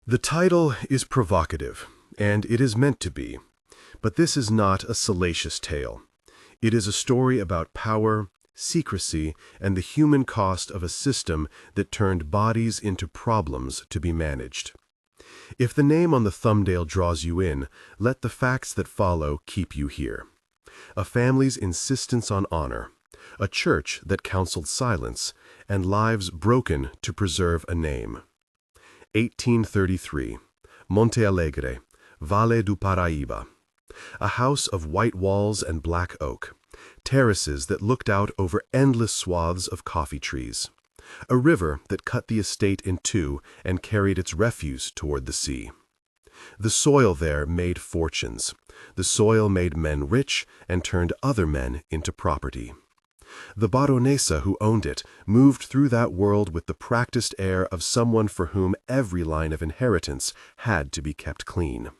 The title is provocative, and it is meant to be, but this is not a salacious tale. It is a story about power, secrecy, and the human cost of a system that turned bodies into problems to be managed. If the name on the thumbnail draws you in, let the facts that follow keep you here. A family's insistence on honor, a church that counseled silence, and lives broken to preserve a name. 1833, Montealegre, Vale do Paraíba. A house of white walls and black oak, terraces that looked out over endless swaths of coffee trees, a river that cut the estate in two and carried its refuse toward the sea. The soil there made fortunes. The soil made men rich and turned other men into property. The baronesa who owned it moved through that world with the practiced air of someone for whom every line of inheritance had to be kept clean.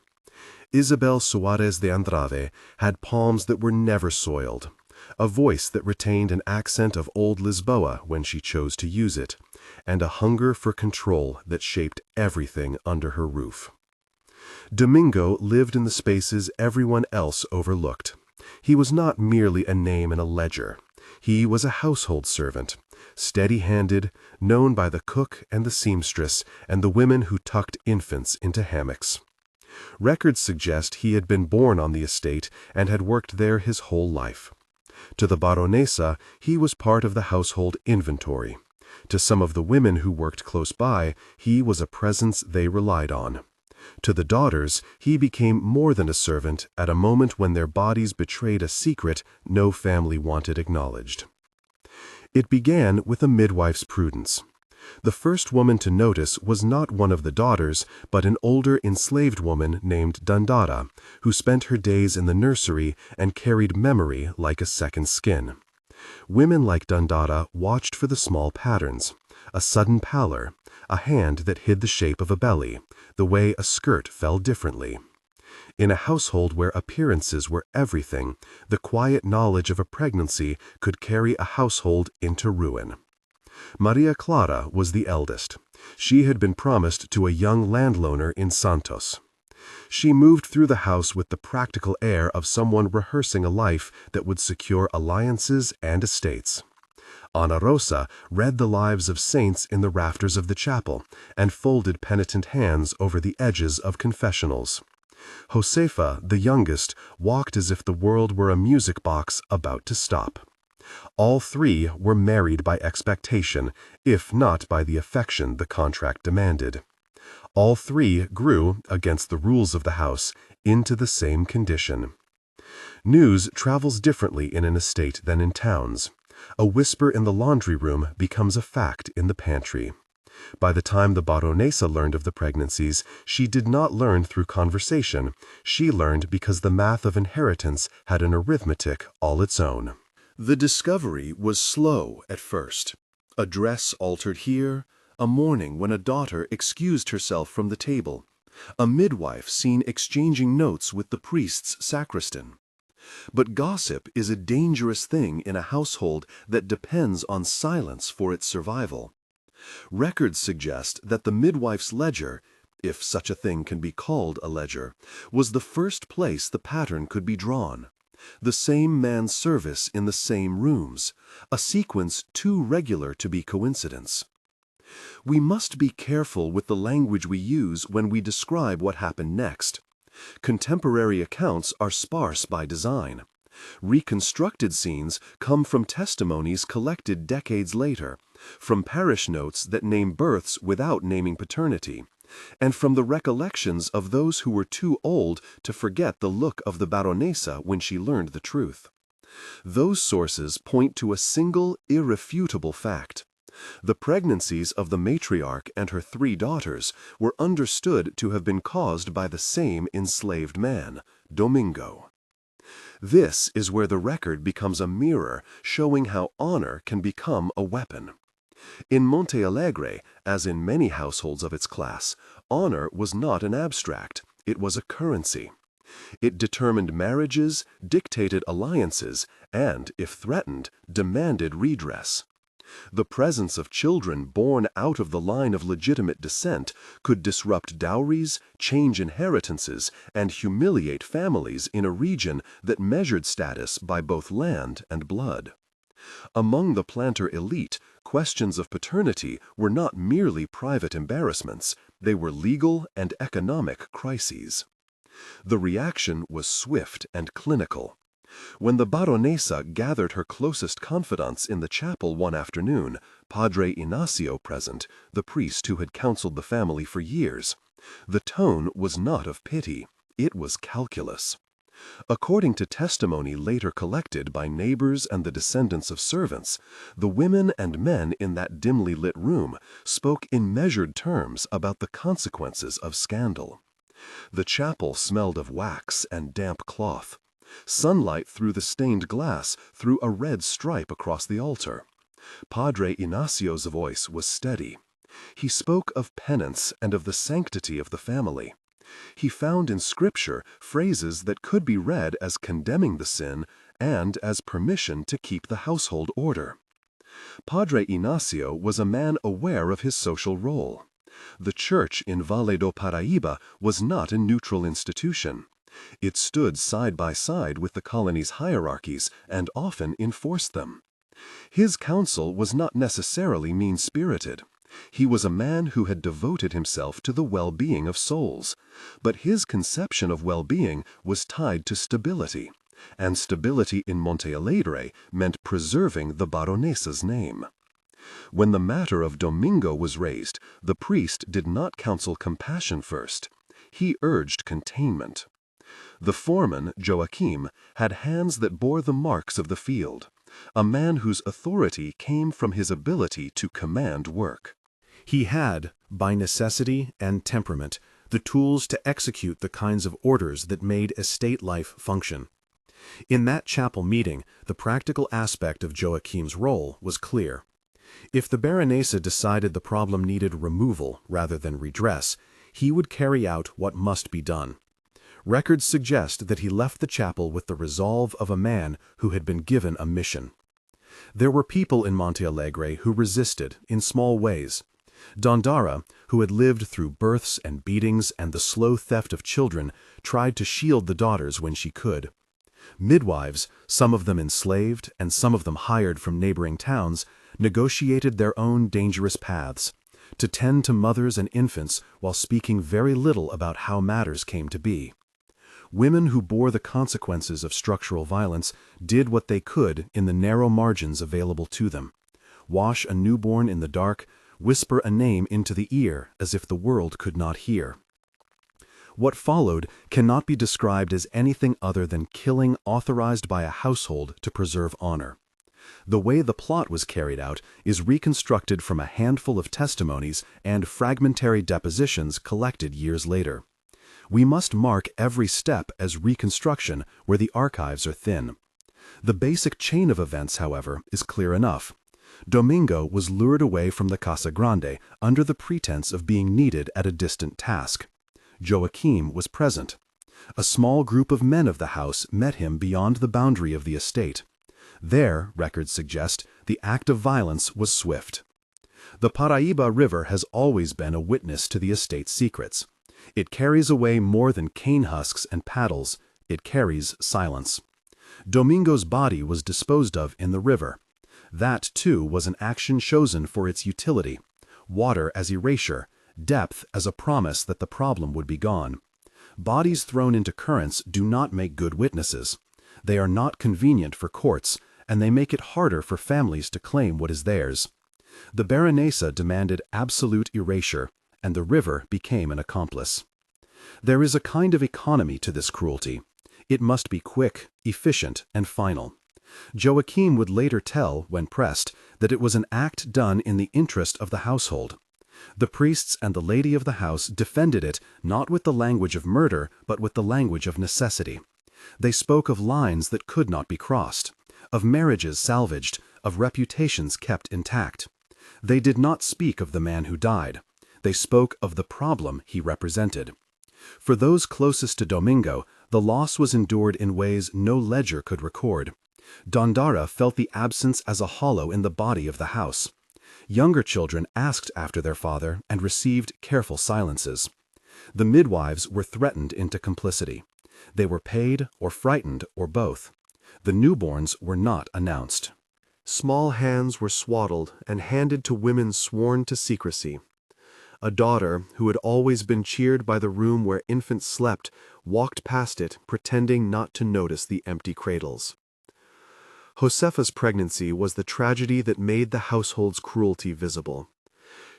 Isabel Soares de Andrade had palms that were never soiled, a voice that retained an accent of old Lisboa when she chose to use it, and a hunger for control that shaped everything under her roof. Domingo lived in the spaces everyone else overlooked. He was not merely a name in a ledger. He was a household servant, steady-handed, known by the cook and the seamstress and the women who tucked infants into hammocks. Records suggest he had been born on the estate and had worked there his whole life. To the baronesa, he was part of the household inventory. To some of the women who worked close by, he was a presence they relied on. To the daughters, he became more than a servant at a moment when their bodies betrayed a secret no family wanted acknowledged. It began with a midwife's prudence. The first woman to notice was not one of the daughters, but an older enslaved woman named Dandara, who spent her days in the nursery and carried memory like a second skin. Women like Dandara watched for the small patterns, a sudden pallor, a hand that hid the shape of a belly, the way a skirt fell differently. In a household where appearances were everything, the quiet knowledge of a pregnancy could carry a household into ruin. Maria Clara was the eldest. She had been promised to a young landowner in Santos. She moved through the house with the practical air of someone rehearsing a life that would secure alliances and estates. Ana Rosa read the lives of saints in the rafters of the chapel and folded penitent hands over the edges of confessionals. Josefa, the youngest, walked as if the world were a music box about to stop. All three were married by expectation, if not by the affection the contract demanded. All three grew, against the rules of the house, into the same condition. News travels differently in an estate than in towns. A whisper in the laundry room becomes a fact in the pantry. By the time the baronesa learned of the pregnancies, she did not learn through conversation. She learned because the math of inheritance had an arithmetic all its own. The discovery was slow at first. A dress altered here, a morning when a daughter excused herself from the table, a midwife seen exchanging notes with the priest's sacristan. But gossip is a dangerous thing in a household that depends on silence for its survival. Records suggest that the midwife's ledger, if such a thing can be called a ledger, was the first place the pattern could be drawn. The same man's service in the same rooms, a sequence too regular to be coincidence. We must be careful with the language we use when we describe what happened next. Contemporary accounts are sparse by design. Reconstructed scenes come from testimonies collected decades later, from parish notes that name births without naming paternity, and from the recollections of those who were too old to forget the look of the baronesa when she learned the truth. Those sources point to a single, irrefutable fact. The pregnancies of the matriarch and her three daughters were understood to have been caused by the same enslaved man, Domingo. This is where the record becomes a mirror showing how honor can become a weapon. In Montealegre, as in many households of its class, honor was not an abstract, it was a currency. It determined marriages, dictated alliances, and, if threatened, demanded redress. The presence of children born out of the line of legitimate descent could disrupt dowries, change inheritances, and humiliate families in a region that measured status by both land and blood. Among the planter elite, questions of paternity were not merely private embarrassments, they were legal and economic crises. The reaction was swift and clinical. When the baronesa gathered her closest confidants in the chapel one afternoon, Padre Ignacio present, the priest who had counseled the family for years, the tone was not of pity, it was calculus. According to testimony later collected by neighbors and the descendants of servants, the women and men in that dimly lit room spoke in measured terms about the consequences of scandal. The chapel smelled of wax and damp cloth. Sunlight through the stained glass threw a red stripe across the altar. Padre Ignacio's voice was steady. He spoke of penance and of the sanctity of the family. He found in Scripture phrases that could be read as condemning the sin and as permission to keep the household order. Padre Ignacio was a man aware of his social role. The church in Vale do Paraíba was not a neutral institution. It stood side by side with the colony's hierarchies and often enforced them. His counsel was not necessarily mean-spirited. He was a man who had devoted himself to the well-being of souls, but his conception of well-being was tied to stability, and stability in Montealegre meant preserving the baronesa's name. When the matter of Domingo was raised, the priest did not counsel compassion first. He urged containment. The foreman, Joachim, had hands that bore the marks of the field, a man whose authority came from his ability to command work. He had, by necessity and temperament, the tools to execute the kinds of orders that made estate life function. In that chapel meeting, the practical aspect of Joachim's role was clear. If the baronesa decided the problem needed removal rather than redress, he would carry out what must be done. Records suggest that he left the chapel with the resolve of a man who had been given a mission. There were people in Montealegre who resisted, in small ways. Dondara, who had lived through births and beatings and the slow theft of children, tried to shield the daughters when she could. Midwives, some of them enslaved and some of them hired from neighboring towns, negotiated their own dangerous paths, to tend to mothers and infants while speaking very little about how matters came to be. Women who bore the consequences of structural violence did what they could in the narrow margins available to them. Wash a newborn in the dark, whisper a name into the ear as if the world could not hear. What followed cannot be described as anything other than killing authorized by a household to preserve honor. The way the plot was carried out is reconstructed from a handful of testimonies and fragmentary depositions collected years later. We must mark every step as reconstruction where the archives are thin. The basic chain of events, however, is clear enough. Domingo was lured away from the Casa Grande under the pretense of being needed at a distant task. Joachim was present. A small group of men of the house met him beyond the boundary of the estate. There, records suggest, the act of violence was swift. The Paraíba River has always been a witness to the estate's secrets. It carries away more than cane husks and paddles. It carries silence. Domingo's body was disposed of in the river. That, too, was an action chosen for its utility. Water as erasure, depth as a promise that the problem would be gone. Bodies thrown into currents do not make good witnesses. They are not convenient for courts, and they make it harder for families to claim what is theirs. The baronesa demanded absolute erasure, and the river became an accomplice. There is a kind of economy to this cruelty. It must be quick, efficient, and final. Joachim would later tell, when pressed, that it was an act done in the interest of the household. The priests and the lady of the house defended it not with the language of murder, but with the language of necessity. They spoke of lines that could not be crossed, of marriages salvaged, of reputations kept intact. They did not speak of the man who died. They spoke of the problem he represented. For those closest to Domingo, the loss was endured in ways no ledger could record. Dondara felt the absence as a hollow in the body of the house. Younger children asked after their father and received careful silences. The midwives were threatened into complicity. They were paid or frightened or both. The newborns were not announced. Small hands were swaddled and handed to women sworn to secrecy. A daughter, who had always been cheered by the room where infants slept, walked past it, pretending not to notice the empty cradles. Josefa's pregnancy was the tragedy that made the household's cruelty visible.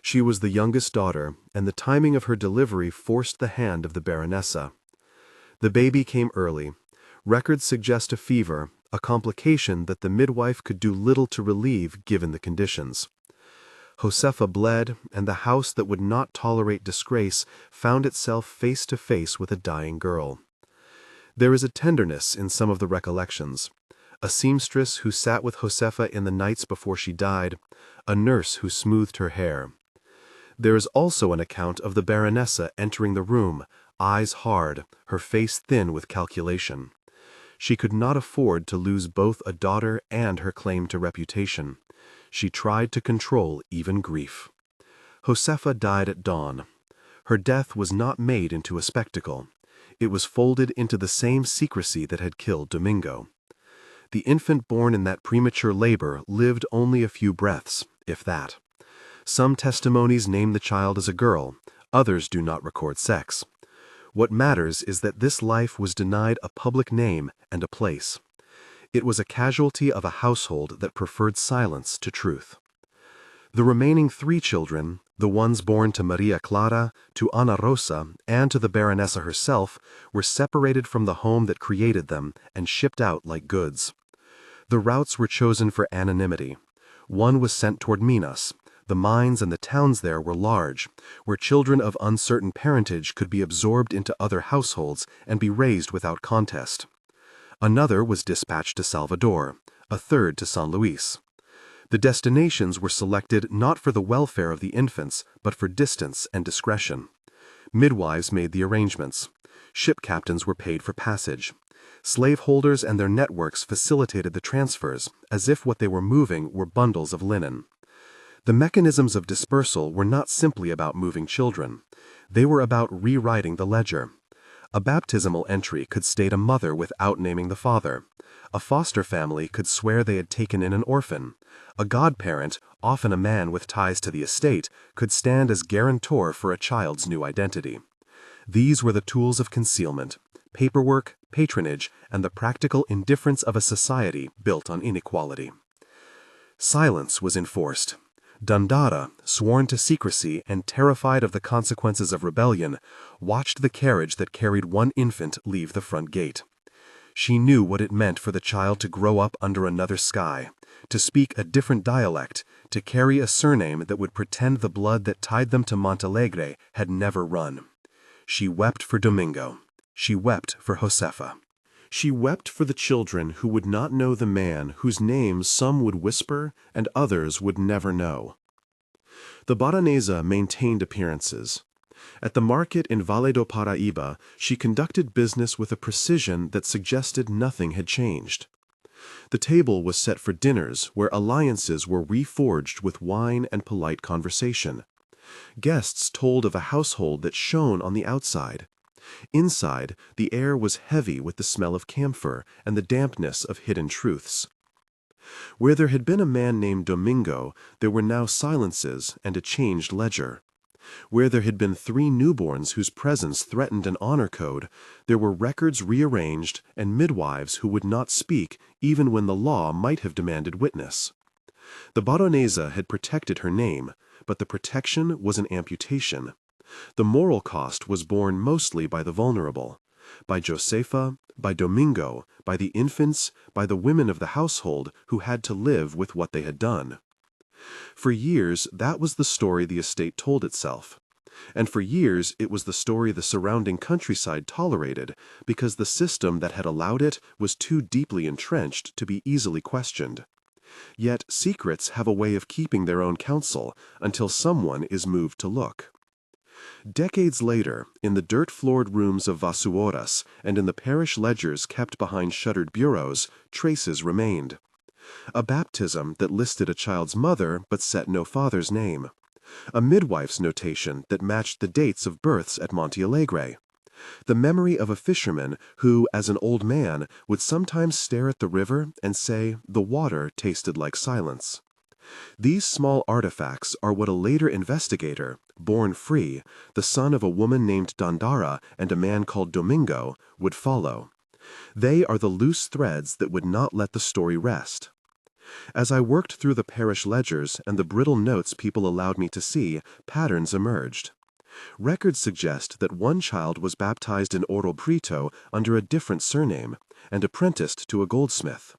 She was the youngest daughter, and the timing of her delivery forced the hand of the baronesa. The baby came early. Records suggest a fever, a complication that the midwife could do little to relieve given the conditions. Josefa bled, and the house that would not tolerate disgrace found itself face to face with a dying girl. There is a tenderness in some of the recollections. A seamstress who sat with Josefa in the nights before she died, a nurse who smoothed her hair. There is also an account of the baronesa entering the room, eyes hard, her face thin with calculation. She could not afford to lose both a daughter and her claim to reputation. She tried to control even grief. Josefa died at dawn. Her death was not made into a spectacle. It was folded into the same secrecy that had killed Domingo. The infant born in that premature labor lived only a few breaths, if that. Some testimonies name the child as a girl, others do not record sex. What matters is that this life was denied a public name and a place. It was a casualty of a household that preferred silence to truth. The remaining 3 children, the ones born to Maria Clara, to Ana Rosa, and to the baronesa herself, were separated from the home that created them and shipped out like goods. The routes were chosen for anonymity. One was sent toward Minas. The mines and the towns there were large, where children of uncertain parentage could be absorbed into other households and be raised without contest. Another was dispatched to Salvador, a third to San Luis. The destinations were selected not for the welfare of the infants, but for distance and discretion. Midwives made the arrangements. Ship captains were paid for passage. Slaveholders and their networks facilitated the transfers, as if what they were moving were bundles of linen. The mechanisms of dispersal were not simply about moving children. They were about rewriting the ledger. A baptismal entry could state a mother without naming the father. A foster family could swear they had taken in an orphan. A godparent, often a man with ties to the estate, could stand as guarantor for a child's new identity. These were the tools of concealment: paperwork, patronage, and the practical indifference of a society built on inequality. Silence was enforced. Dondara, sworn to secrecy and terrified of the consequences of rebellion, watched the carriage that carried one infant leave the front gate. She knew what it meant for the child to grow up under another sky, to speak a different dialect, to carry a surname that would pretend the blood that tied them to Montealegre had never run. She wept for Domingo. She wept for Josefa. She wept for the children who would not know the man whose names some would whisper and others would never know. The baronesa maintained appearances. At the market in Vale do Paraíba, she conducted business with a precision that suggested nothing had changed. The table was set for dinners where alliances were reforged with wine and polite conversation. Guests told of a household that shone on the outside. Inside, the air was heavy with the smell of camphor and the dampness of hidden truths. Where there had been a man named Domingo, there were now silences and a changed ledger. Where there had been 3 newborns whose presence threatened an honor code, there were records rearranged and midwives who would not speak even when the law might have demanded witness. The baronesa had protected her name, but the protection was an amputation. The moral cost was borne mostly by the vulnerable, by Josefa, by Domingo, by the infants, by the women of the household who had to live with what they had done. For years, that was the story the estate told itself. And for years, it was the story the surrounding countryside tolerated because the system that had allowed it was too deeply entrenched to be easily questioned. Yet secrets have a way of keeping their own counsel until someone is moved to look. Decades later, in the dirt-floored rooms of Soares and in the parish ledgers kept behind shuttered bureaus, traces remained. A baptism that listed a child's mother but set no father's name. A midwife's notation that matched the dates of births at Montealegre. The memory of a fisherman who, as an old man, would sometimes stare at the river and say the water tasted like silence. These small artifacts are what a later investigator, born free, the son of a woman named Dandara and a man called Domingo, would follow. They are the loose threads that would not let the story rest. As I worked through the parish ledgers and the brittle notes people allowed me to see, patterns emerged. Records suggest that one child was baptized in Oro Preto under a different surname and apprenticed to a goldsmith.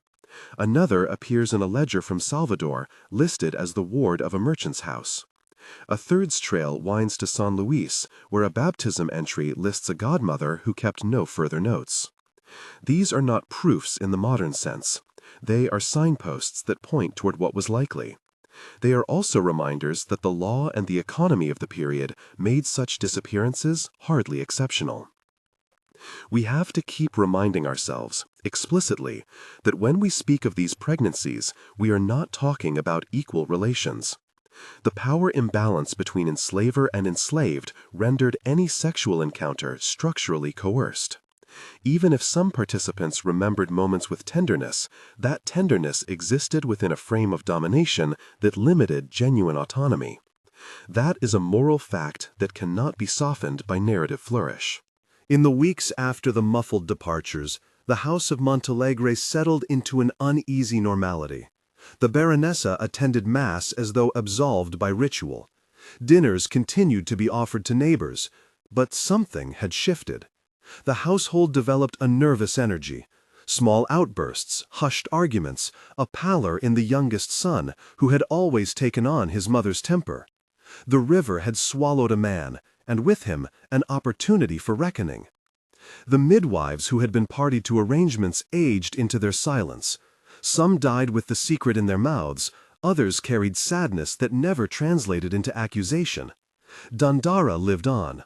Another appears in a ledger from Salvador, listed as the ward of a merchant's house. A third's trail winds to San Luis, where a baptism entry lists a godmother who kept no further notes. These are not proofs in the modern sense. They are signposts that point toward what was likely. They are also reminders that the law and the economy of the period made such disappearances hardly exceptional. We have to keep reminding ourselves, explicitly, that when we speak of these pregnancies, we are not talking about equal relations. The power imbalance between enslaver and enslaved rendered any sexual encounter structurally coerced. Even if some participants remembered moments with tenderness, that tenderness existed within a frame of domination that limited genuine autonomy. That is a moral fact that cannot be softened by narrative flourish. In the weeks after the muffled departures, the house of Montealegre settled into an uneasy normality. The baronesa attended Mass as though absolved by ritual. Dinners continued to be offered to neighbors, but something had shifted. The household developed a nervous energy. Small outbursts, hushed arguments, a pallor in the youngest son, who had always taken on his mother's temper. The river had swallowed a man, and with him an opportunity for reckoning. The midwives who had been party to arrangements aged into their silence. Some died with the secret in their mouths, others carried sadness that never translated into accusation. Dandara lived on.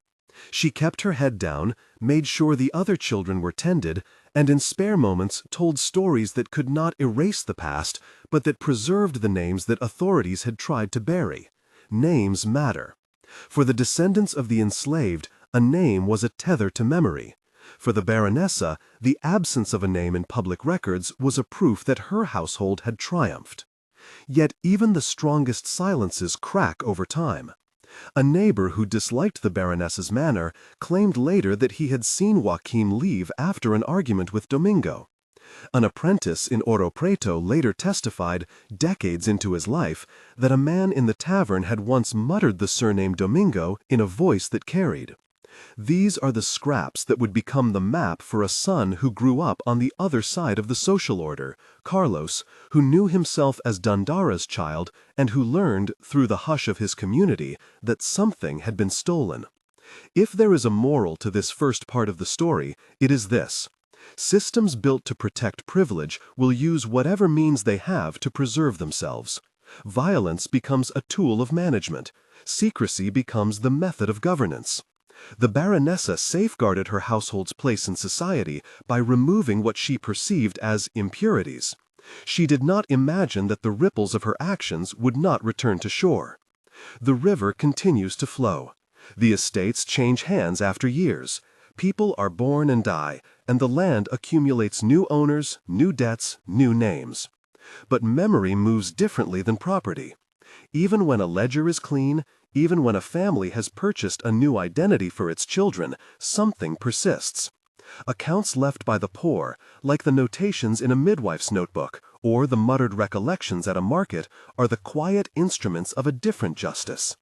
She kept her head down, made sure the other children were tended, and in spare moments told stories that could not erase the past, but that preserved the names that authorities had tried to bury. Names matter. For the descendants of the enslaved, a name was a tether to memory. For the baronesa, the absence of a name in public records was a proof that her household had triumphed. Yet even the strongest silences crack over time. A neighbor who disliked the baronesa's manner claimed later that he had seen Joaquim leave after an argument with Domingo. An apprentice in Oro Preto later testified, decades into his life, that a man in the tavern had once muttered the surname Domingo in a voice that carried. These are the scraps that would become the map for a son who grew up on the other side of the social order, Carlos, who knew himself as Dandara's child and who learned, through the hush of his community, that something had been stolen. If there is a moral to this first part of the story, it is this. Systems built to protect privilege will use whatever means they have to preserve themselves. Violence becomes a tool of management. Secrecy becomes the method of governance. The baronesa safeguarded her household's place in society by removing what she perceived as impurities. She did not imagine that the ripples of her actions would not return to shore. The river continues to flow. The estates change hands after years. People are born and die, and the land accumulates new owners, new debts, new names. But memory moves differently than property. Even when a ledger is clean, even when a family has purchased a new identity for its children, something persists. Accounts left by the poor, like the notations in a midwife's notebook or the muttered recollections at a market, are the quiet instruments of a different justice.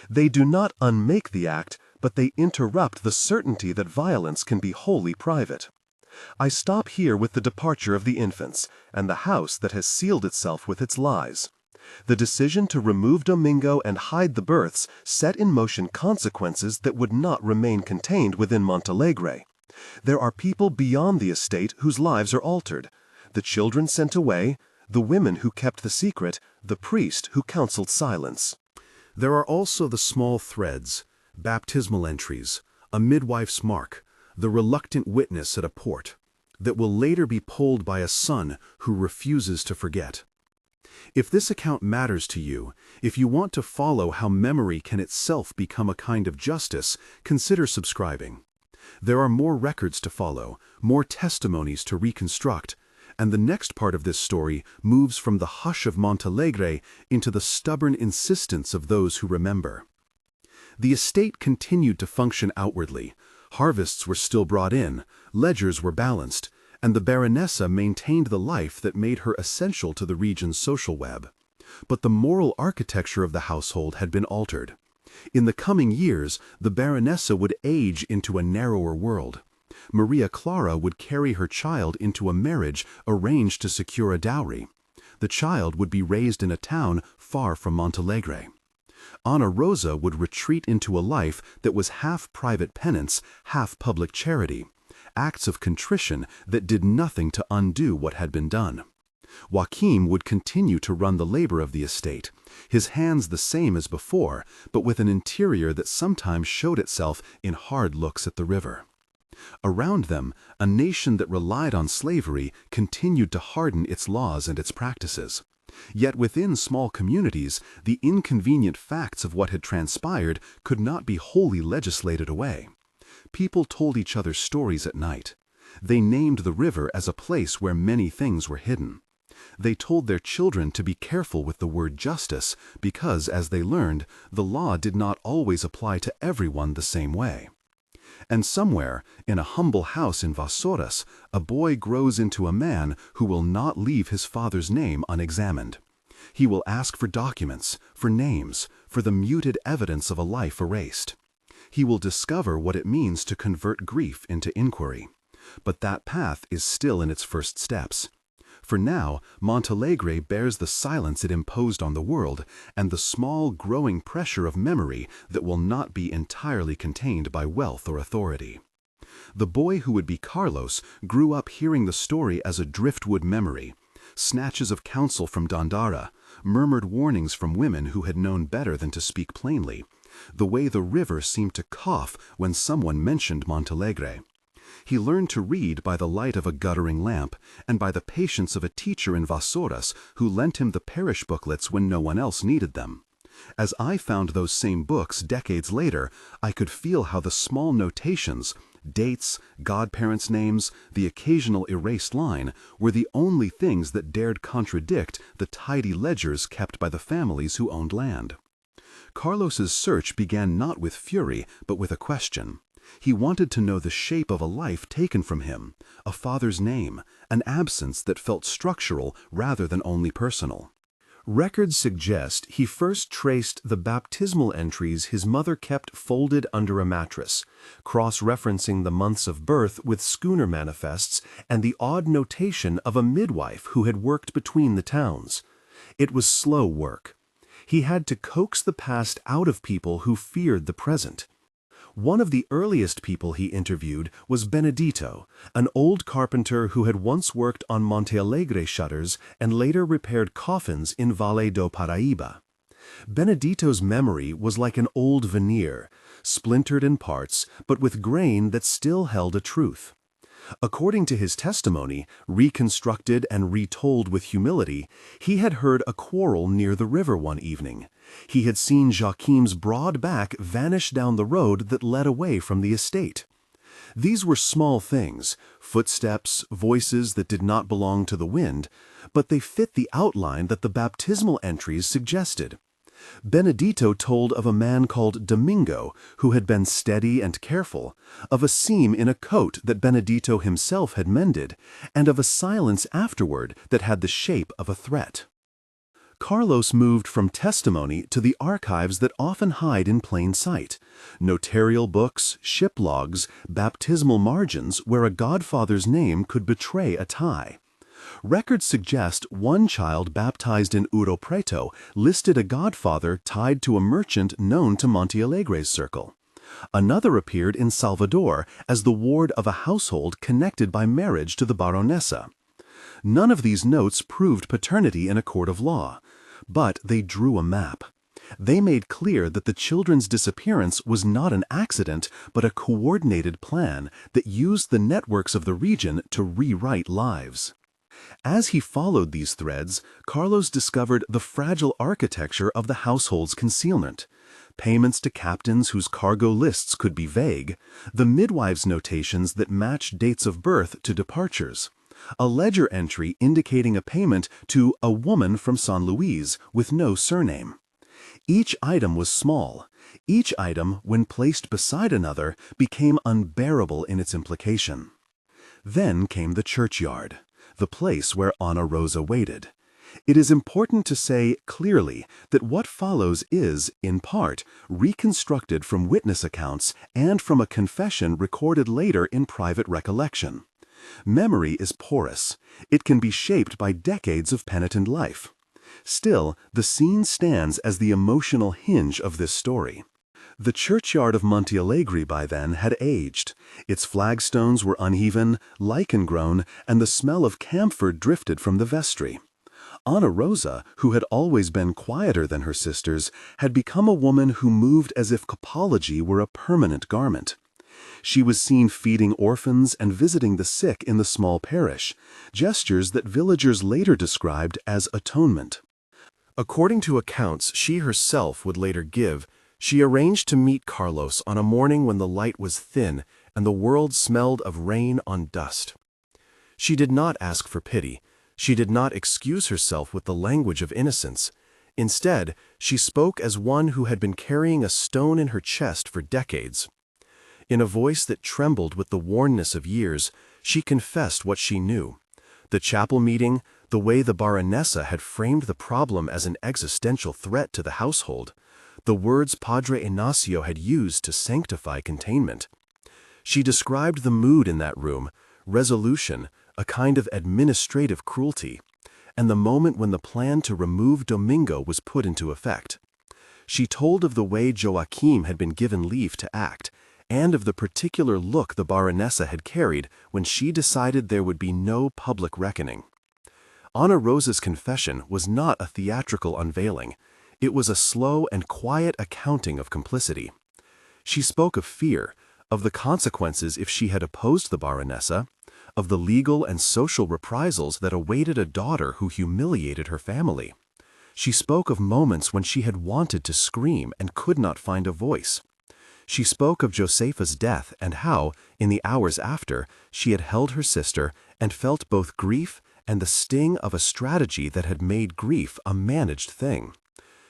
They do not unmake the act, but they interrupt the certainty that violence can be wholly private. I stop here with the departure of the infants, and the house that has sealed itself with its lies. The decision to remove Domingo and hide the births set in motion consequences that would not remain contained within Montealegre. There are people beyond the estate whose lives are altered. The children sent away, the women who kept the secret, the priest who counseled silence. There are also the small threads, Baptismal entries, a midwife's mark, the reluctant witness at a port, that will later be pulled by a son who refuses to forget. If this account matters to you, if you want to follow how memory can itself become a kind of justice, consider subscribing. There are more records to follow, more testimonies to reconstruct, and the next part of this story moves from the hush of Montealegre into the stubborn insistence of those who remember. The estate continued to function outwardly. Harvests were still brought in, ledgers were balanced, and the baronesa maintained the life that made her essential to the region's social web. But the moral architecture of the household had been altered. In the coming years, the baronesa would age into a narrower world. Maria Clara would carry her child into a marriage arranged to secure a dowry. The child would be raised in a town far from Montealegre. Ana Rosa would retreat into a life that was half private penance, half public charity, acts of contrition that did nothing to undo what had been done. Joaquim would continue to run the labor of the estate, his hands the same as before, but with an interior that sometimes showed itself in hard looks at the river. Around them, a nation that relied on slavery continued to harden its laws and its practices. Yet within small communities, the inconvenient facts of what had transpired could not be wholly legislated away. People told each other stories at night. They named the river as a place where many things were hidden. They told their children to be careful with the word justice because, as they learned, the law did not always apply to everyone the same way. And somewhere, in a humble house in Soares, a boy grows into a man who will not leave his father's name unexamined. He will ask for documents, for names, for the muted evidence of a life erased. He will discover what it means to convert grief into inquiry. But that path is still in its first steps. For now, Montealegre bears the silence it imposed on the world and the small, growing pressure of memory that will not be entirely contained by wealth or authority. The boy who would be Carlos grew up hearing the story as a driftwood memory, snatches of counsel from Dandara, murmured warnings from women who had known better than to speak plainly, the way the river seemed to cough when someone mentioned Montealegre. He learned to read by the light of a guttering lamp and by the patience of a teacher in Soares who lent him the parish booklets when no one else needed them. As I found those same books decades later, I could feel how the small notations, dates, godparents' names, the occasional erased line, were the only things that dared contradict the tidy ledgers kept by the families who owned land. Carlos's search began not with fury, but with a question. He wanted to know the shape of a life taken from him, a father's name, an absence that felt structural rather than only personal. Records suggest he first traced the baptismal entries his mother kept folded under a mattress, cross-referencing the months of birth with schooner manifests and the odd notation of a midwife who had worked between the towns. It was slow work. He had to coax the past out of people who feared the present. One of the earliest people he interviewed was Benedito, an old carpenter who had once worked on Montealegre shutters and later repaired coffins in Vale do Paraíba. Benedito's memory was like an old veneer, splintered in parts, but with grain that still held a truth. According to his testimony, reconstructed and retold with humility, he had heard a quarrel near the river one evening. He had seen Joaquim's broad back vanish down the road that led away from the estate. These were small things, footsteps, voices that did not belong to the wind, but they fit the outline that the baptismal entries suggested. Benedito told of a man called Domingo who had been steady and careful, of a seam in a coat that Benedito himself had mended, and of a silence afterward that had the shape of a threat. Carlos moved from testimony to the archives that often hide in plain sight, notarial books, ship logs, baptismal margins where a godfather's name could betray a tie. Records suggest one child baptized in Ouro Preto listed a godfather tied to a merchant known to Montealegre's circle. Another appeared in Salvador as the ward of a household connected by marriage to the baronesa. None of these notes proved paternity in a court of law, but they drew a map. They made clear that the children's disappearance was not an accident, but a coordinated plan that used the networks of the region to rewrite lives. As he followed these threads, Carlos discovered the fragile architecture of the household's concealment. Payments to captains whose cargo lists could be vague, the midwives' notations that matched dates of birth to departures, a ledger entry indicating a payment to a woman from San Luis with no surname. Each item was small. Each item, when placed beside another, became unbearable in its implication. Then came the churchyard, the place where Ana Rosa waited. It is important to say clearly that what follows is, in part, reconstructed from witness accounts and from a confession recorded later in private recollection. Memory is porous. It can be shaped by decades of penitent life. Still, the scene stands as the emotional hinge of this story. The churchyard of Montealegre by then had aged. Its flagstones were uneven, lichen-grown, and the smell of camphor drifted from the vestry. Ana Rosa, who had always been quieter than her sisters, had become a woman who moved as if copology were a permanent garment. She was seen feeding orphans and visiting the sick in the small parish, gestures that villagers later described as atonement. According to accounts she herself would later give, she arranged to meet Carlos on a morning when the light was thin and the world smelled of rain on dust. She did not ask for pity. She did not excuse herself with the language of innocence. Instead, she spoke as one who had been carrying a stone in her chest for decades. In a voice that trembled with the wornness of years, she confessed what she knew. The chapel meeting, the way the baronesa had framed the problem as an existential threat to the household, the words Padre Ignacio had used to sanctify containment. She described the mood in that room, resolution, a kind of administrative cruelty, and the moment when the plan to remove Domingo was put into effect. She told of the way Joaquim had been given leave to act, and of the particular look the baronesa had carried when she decided there would be no public reckoning. Ana Rosa's confession was not a theatrical unveiling. It was a slow and quiet accounting of complicity. She spoke of fear, of the consequences if she had opposed the baronesa, of the legal and social reprisals that awaited a daughter who humiliated her family. She spoke of moments when she had wanted to scream and could not find a voice. She spoke of Josefa's death and how, in the hours after, she had held her sister and felt both grief and the sting of a strategy that had made grief a managed thing.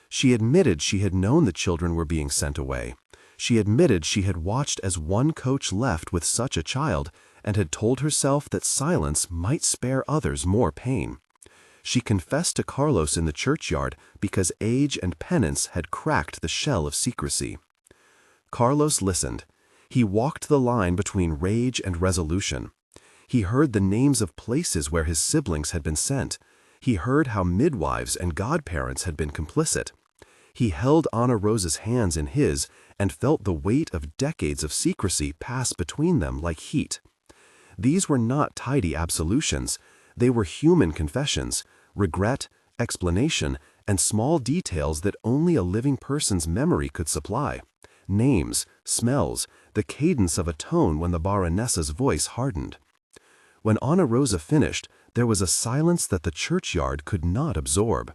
She admitted she had known the children were being sent away. She admitted she had watched as one coach left with such a child and had told herself that silence might spare others more pain. She confessed to Carlos in the churchyard because age and penance had cracked the shell of secrecy. Carlos listened. He walked the line between rage and resolution. He heard the names of places where his siblings had been sent. He heard how midwives and godparents had been complicit. He held Ana Rosa's hands in his and felt the weight of decades of secrecy pass between them like heat. These were not tidy absolutions. They were human confessions, regret, explanation, and small details that only a living person's memory could supply. Names, smells, the cadence of a tone when the baronesa's voice hardened. When Ana Rosa finished, there was a silence that the churchyard could not absorb.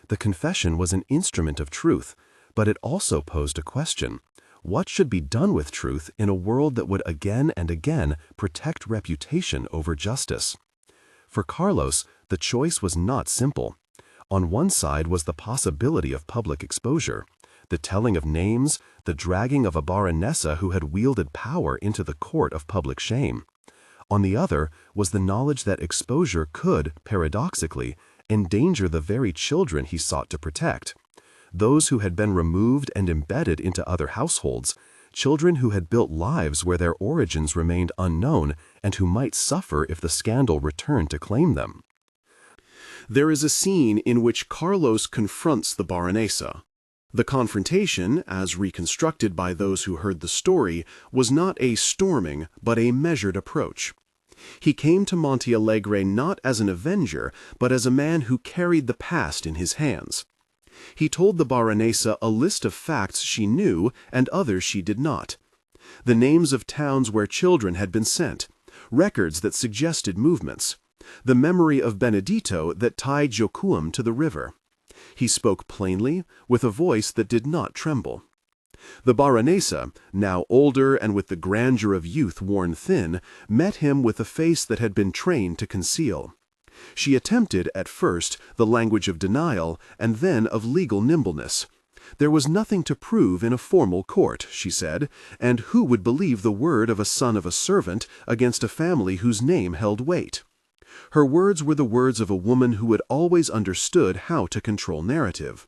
The confession was an instrument of truth, but it also posed a question. What should be done with truth in a world that would again and again protect reputation over justice? For Carlos, the choice was not simple. On one side was the possibility of public exposure, the telling of names, the dragging of a baronesa who had wielded power into the court of public shame. On the other was the knowledge that exposure could, paradoxically, endanger the very children he sought to protect. Those who had been removed and embedded into other households, children who had built lives where their origins remained unknown and who might suffer if the scandal returned to claim them. There is a scene in which Carlos confronts the baronesa. The confrontation, as reconstructed by those who heard the story, was not a storming but a measured approach. He came to Montealegre not as an avenger, but as a man who carried the past in his hands. He told the baronesa a list of facts she knew and others she did not. The names of towns where children had been sent, records that suggested movements, the memory of Benedito that tied Jocuum to the river. He spoke plainly, with a voice that did not tremble. The baronesa, now older and with the grandeur of youth worn thin, met him with a face that had been trained to conceal. She attempted, at first, the language of denial and then of legal nimbleness. There was nothing to prove in a formal court, she said, and who would believe the word of a son of a servant against a family whose name held weight? Her words were the words of a woman who had always understood how to control narrative.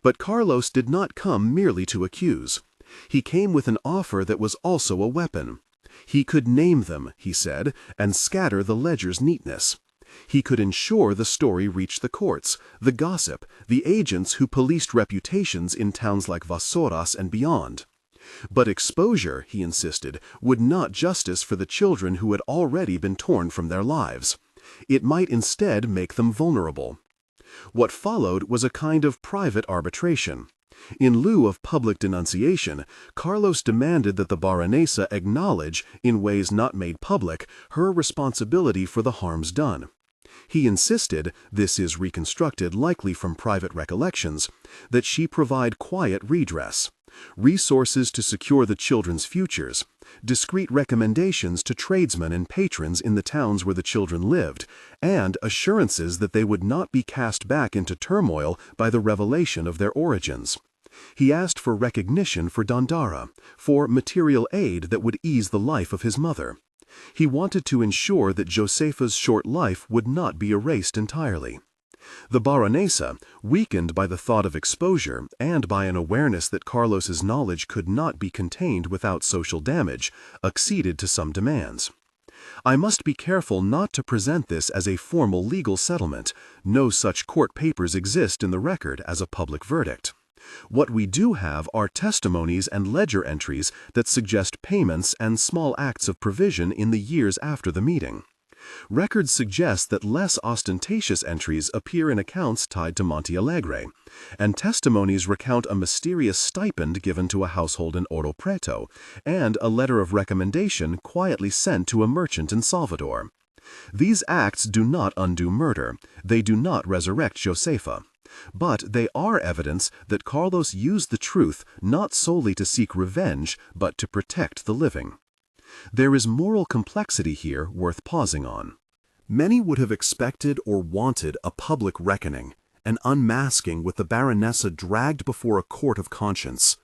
But Carlos did not come merely to accuse. He came with an offer that was also a weapon. He could name them, he said, and scatter the ledger's neatness. He could ensure the story reached the courts, the gossip, the agents who policed reputations in towns like Vassouras and beyond. But exposure, he insisted, would not justice for the children who had already been torn from their lives. It might instead make them vulnerable. What followed was a kind of private arbitration. In lieu of public denunciation, Carlos demanded that the baronesa acknowledge, in ways not made public, her responsibility for the harms done. He insisted, this is reconstructed likely from private recollections, that she provide quiet redress, resources to secure the children's futures, discreet recommendations to tradesmen and patrons in the towns where the children lived, and assurances that they would not be cast back into turmoil by the revelation of their origins. He asked for recognition for Dandara, for material aid that would ease the life of his mother. He wanted to ensure that Josefa's short life would not be erased entirely. The baronesa, weakened by the thought of exposure and by an awareness that Carlos's knowledge could not be contained without social damage, acceded to some demands. I must be careful not to present this as a formal legal settlement. No such court papers exist in the record as a public verdict. What we do have are testimonies and ledger entries that suggest payments and small acts of provision in the years after the meeting. Records suggest that less ostentatious entries appear in accounts tied to Montealegre, and testimonies recount a mysterious stipend given to a household in Oro Preto, and a letter of recommendation quietly sent to a merchant in Salvador. These acts do not undo murder, they do not resurrect Josefa. But they are evidence that Carlos used the truth not solely to seek revenge, but to protect the living. There is moral complexity here worth pausing on. Many would have expected or wanted a public reckoning, an unmasking with the baronesa dragged before a court of conscience.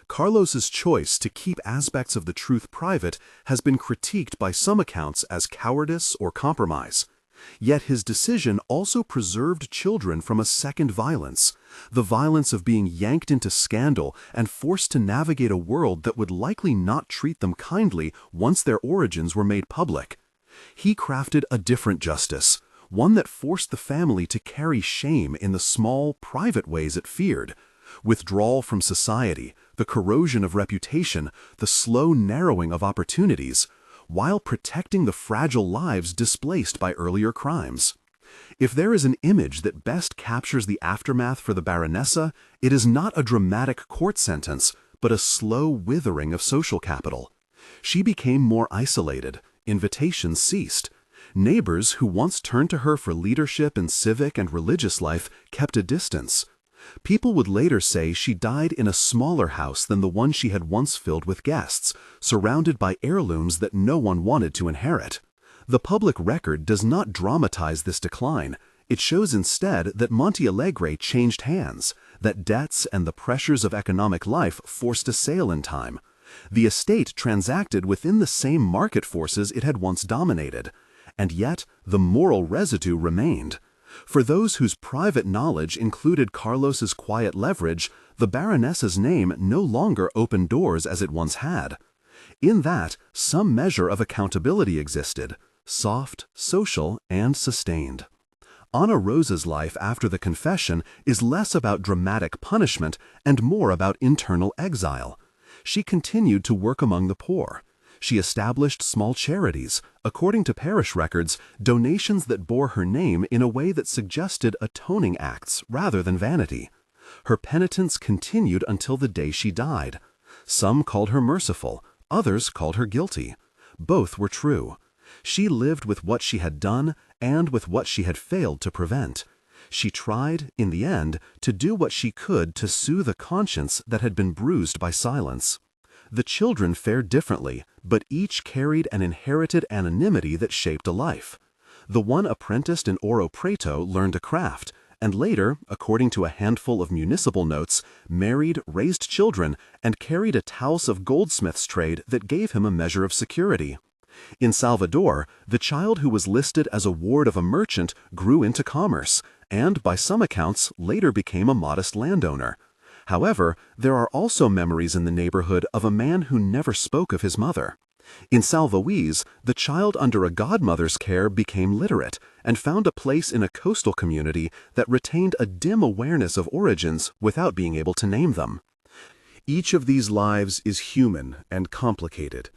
Carlos's choice to keep aspects of the truth private has been critiqued by some accounts as cowardice or compromise. Yet his decision also preserved children from a second violence, the violence of being yanked into scandal and forced to navigate a world that would likely not treat them kindly once their origins were made public. He crafted a different justice, one that forced the family to carry shame in the small, private ways it feared. Withdrawal from society, the corrosion of reputation, the slow narrowing of opportunities, while protecting the fragile lives displaced by earlier crimes. If there is an image that best captures the aftermath for the baronesa, it is not a dramatic court sentence, but a slow withering of social capital. She became more isolated, invitations ceased. Neighbors who once turned to her for leadership in civic and religious life kept a distance. People would later say she died in a smaller house than the one she had once filled with guests, surrounded by heirlooms that no one wanted to inherit. The public record does not dramatize this decline. It shows instead that Montealegre changed hands, that debts and the pressures of economic life forced a sale in time. The estate transacted within the same market forces it had once dominated, and yet the moral residue remained. For those whose private knowledge included Carlos's quiet leverage, the baronesa's name no longer opened doors as it once had. In that, some measure of accountability existed, soft, social, and sustained. Ana Rosa's life after the confession is less about dramatic punishment and more about internal exile. She continued to work among the poor. She established small charities, according to parish records, donations that bore her name in a way that suggested atoning acts rather than vanity. Her penitence continued until the day she died. Some called her merciful, others called her guilty. Both were true. She lived with what she had done and with what she had failed to prevent. She tried, in the end, to do what she could to soothe a conscience that had been bruised by silence. The children fared differently, but each carried an inherited anonymity that shaped a life. The one apprenticed in Oro Preto learned a craft, and later, according to a handful of municipal notes, married, raised children, and carried a taos of goldsmith's trade that gave him a measure of security. In Salvador, the child who was listed as a ward of a merchant grew into commerce, and by some accounts later became a modest landowner. However, there are also memories in the neighborhood of a man who never spoke of his mother. In Salvoise, the child under a godmother's care became literate and found a place in a coastal community that retained a dim awareness of origins without being able to name them. Each of these lives is human and complicated.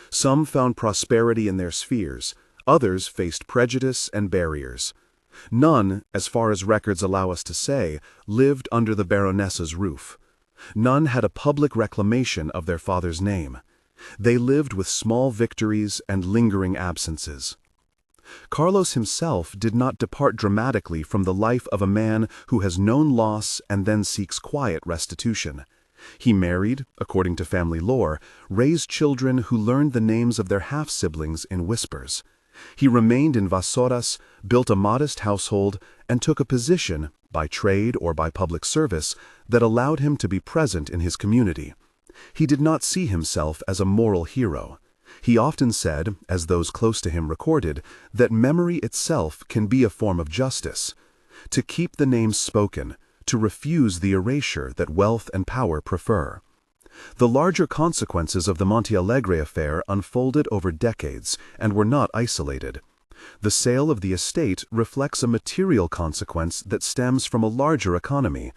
Some found prosperity in their spheres, others faced prejudice and barriers. None, as far as records allow us to say, lived under the baronesa's roof. None had a public reclamation of their father's name. They lived with small victories and lingering absences. Carlos himself did not depart dramatically from the life of a man who has known loss and then seeks quiet restitution. He married, according to family lore, raised children who learned the names of their half-siblings in whispers. He remained in Vassouras, built a modest household, and took a position, by trade or by public service, that allowed him to be present in his community. He did not see himself as a moral hero. He often said, as those close to him recorded, that memory itself can be a form of justice. To keep the names spoken, to refuse the erasure that wealth and power prefer. The larger consequences of the Montealegre affair unfolded over decades and were not isolated. The sale of the estate reflects a material consequence that stems from a larger economy.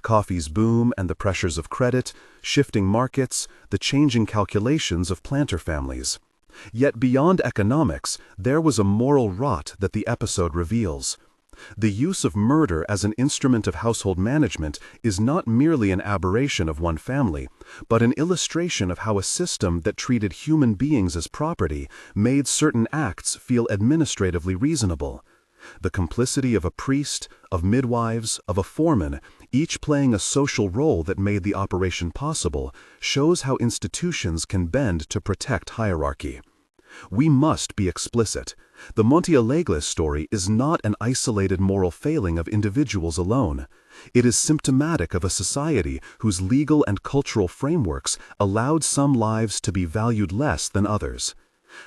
Coffee's boom and the pressures of credit, shifting markets, the changing calculations of planter families. Yet beyond economics, there was a moral rot that the episode reveals. The use of murder as an instrument of household management is not merely an aberration of one family, but an illustration of how a system that treated human beings as property made certain acts feel administratively reasonable. The complicity of a priest, of midwives, of a foreman, each playing a social role that made the operation possible, shows how institutions can bend to protect hierarchy. We must be explicit. The Montealegre story is not an isolated moral failing of individuals alone. It is symptomatic of a society whose legal and cultural frameworks allowed some lives to be valued less than others.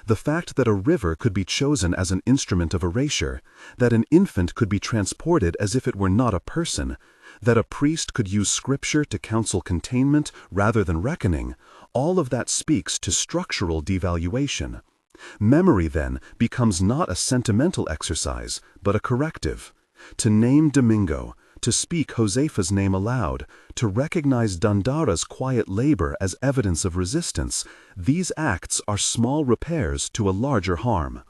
The fact that a river could be chosen as an instrument of erasure, that an infant could be transported as if it were not a person, that a priest could use scripture to counsel containment rather than reckoning, all of that speaks to structural devaluation. Memory, then, becomes not a sentimental exercise, but a corrective. To name Domingo, to speak Josefa's name aloud, to recognize Dandara's quiet labor as evidence of resistance, these acts are small repairs to a larger harm.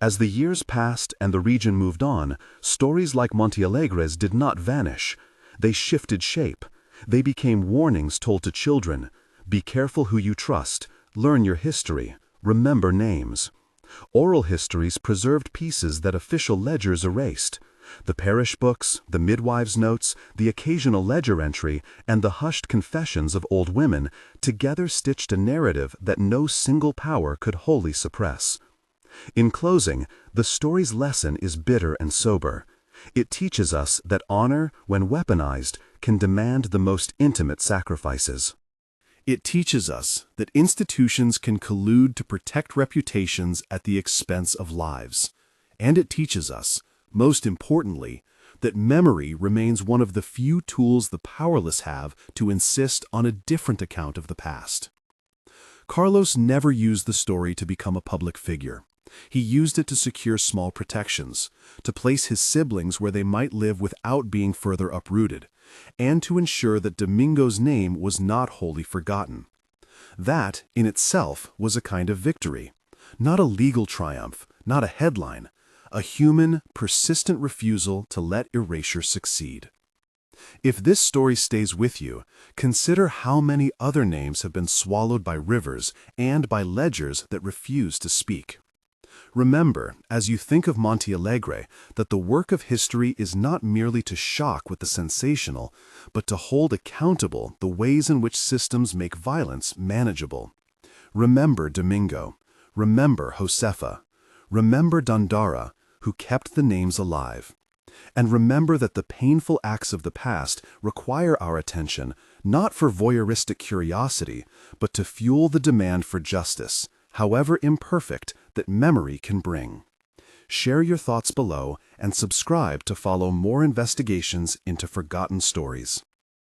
As the years passed and the region moved on, stories like Montealegre's did not vanish. They shifted shape. They became warnings told to children. Be careful who you trust. Learn your history. Remember names. Oral histories preserved pieces that official ledgers erased. The parish books, the midwives' notes, the occasional ledger entry, and the hushed confessions of old women together stitched a narrative that no single power could wholly suppress. In closing, the story's lesson is bitter and sober. It teaches us that honor, when weaponized, can demand the most intimate sacrifices. It teaches us that institutions can collude to protect reputations at the expense of lives. And it teaches us, most importantly, that memory remains one of the few tools the powerless have to insist on a different account of the past. Carlos never used the story to become a public figure. He used it to secure small protections, to place his siblings where they might live without being further uprooted, and to ensure that Domingo's name was not wholly forgotten. That, in itself, was a kind of victory. Not a legal triumph, not a headline, a human, persistent refusal to let erasure succeed. If this story stays with you, consider how many other names have been swallowed by rivers and by ledgers that refuse to speak. Remember, as you think of Montealegre, that the work of history is not merely to shock with the sensational, but to hold accountable the ways in which systems make violence manageable. Remember Domingo. Remember Josefa. Remember Dandara, who kept the names alive. And remember that the painful acts of the past require our attention, not for voyeuristic curiosity, but to fuel the demand for justice, however imperfect, that memory can bring. Share your thoughts below and subscribe to follow more investigations into forgotten stories.